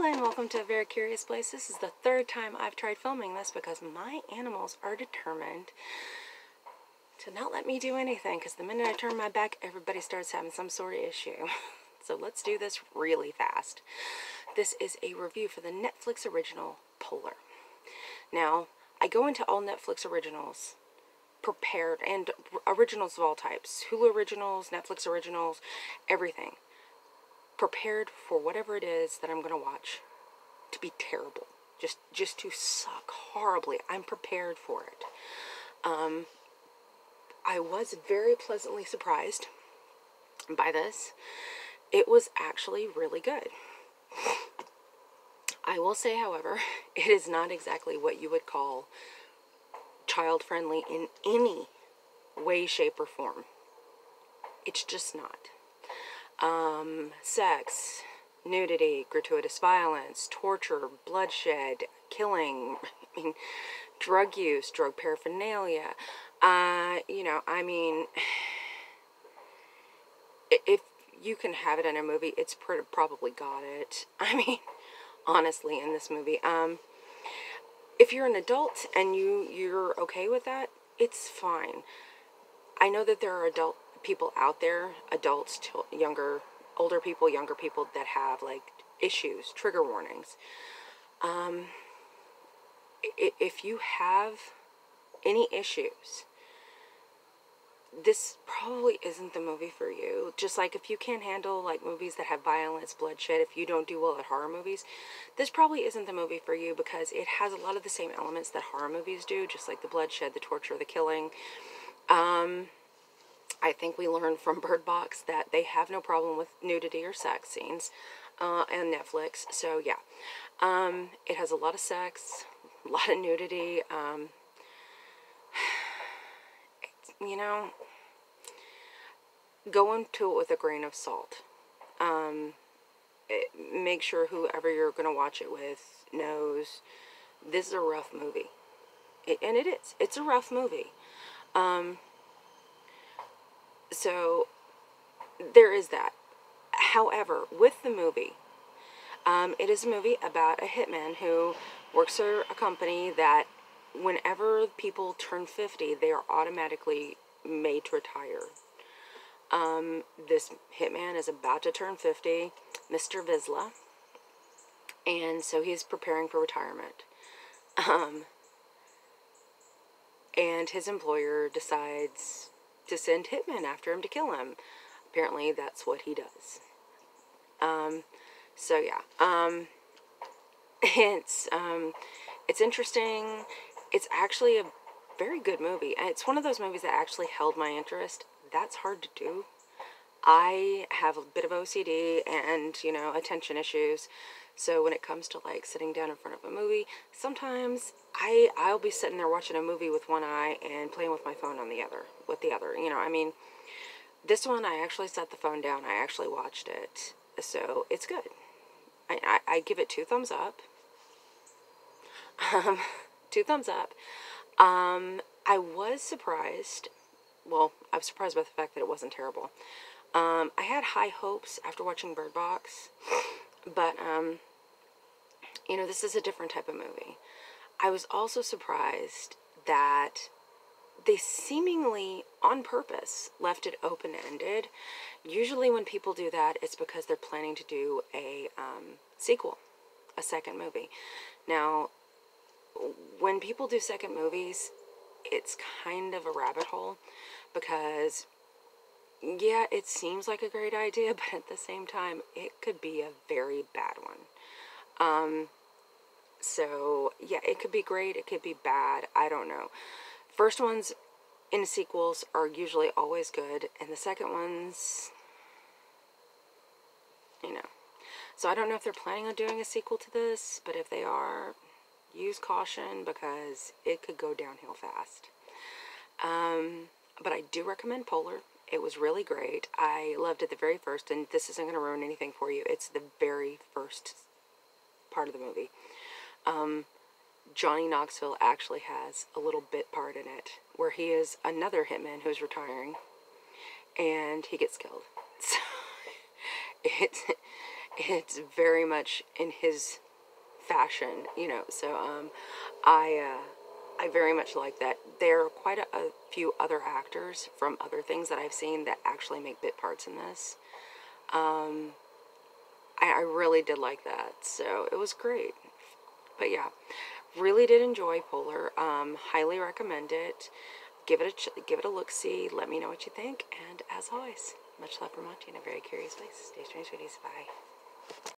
Hello and welcome to A Very Curious Place. This is the third time I've tried filming this because my animals are determined to not let me do anything, because the minute I turn my back, everybody starts having some sort of issue. So let's do this really fast. This is a review for the Netflix original Polar. Now, I go into all Netflix originals prepared, and originals of all types. Hulu originals, Netflix originals, everything. Prepared for whatever it is that I'm going to watch to be terrible. Just to suck horribly. I'm prepared for it. I was very pleasantly surprised by this. It was actually really good. I will say, however, it is not exactly what you would call child-friendly in any way, shape, or form. It's just not. Sex, nudity, gratuitous violence, torture, bloodshed, killing, I mean, drug use, drug paraphernalia. If you can have it in a movie, it's probably got it. I mean, honestly, in this movie. If you're an adult and you're okay with that, it's fine. I know that there are adult people out there, adults, older people, younger people, that have, like, issues, trigger warnings. If you have any issues, this probably isn't the movie for you. Just like if you can't handle, like, movies that have violence, bloodshed, if you don't do well at horror movies, this probably isn't the movie for you, because it has a lot of the same elements that horror movies do, just like the bloodshed, the torture, the killing. I think we learned from Bird Box that they have no problem with nudity or sex scenes on Netflix. So, yeah. It has a lot of sex, a lot of nudity. Go into it with a grain of salt. Make sure whoever you're going to watch it with knows this is a rough movie. And it is. It's a rough movie. So, there is that. However, with the movie, it is a movie about a hitman who works for a company that whenever people turn 50, they are automatically made to retire. This hitman is about to turn 50, Mr. Vizsla, and so he's preparing for retirement. And his employer decides to send hitmen after him to kill him. Apparently, that's what he does. So yeah, it's interesting. It's actually a very good movie. It's one of those movies that actually held my interest. That's hard to do. I have a bit of OCD and, attention issues. So when it comes to, like, sitting down in front of a movie, sometimes I'll be sitting there watching a movie with one eye and playing with my phone on the other, this one, I actually set the phone down. I actually watched it. So it's good. I give it 2 thumbs up. 2 thumbs up. I was surprised. Well, I was surprised by the fact that it wasn't terrible. I had high hopes after watching Bird Box. But, this is a different type of movie. I was also surprised that they seemingly, on purpose, left it open-ended. Usually when people do that, it's because they're planning to do a sequel, a second movie. Now, when people do second movies, it's kind of a rabbit hole, because, yeah, it seems like a great idea, but at the same time, it could be a very bad one. So, yeah, it could be great, it could be bad, I don't know. First ones in sequels are usually always good, and the second ones, So I don't know if they're planning on doing a sequel to this, but if they are, use caution, because it could go downhill fast. But I do recommend Polar. It was really great. I loved it the very first, and this isn't going to ruin anything for you. It's the very first part of the movie. Johnny Knoxville actually has a little bit part in it, where he is another hitman who's retiring, and he gets killed. So, it's very much in his fashion, you know. So I very much like that. There are quite a few other actors from other things that I've seen that actually make bit parts in this. I really did like that, so it was great. But yeah, really did enjoy Polar. Highly recommend it. Give it a look see. Let me know what you think. And as always, much love from Monty in a very curious place. Stay strange, sweeties. Bye.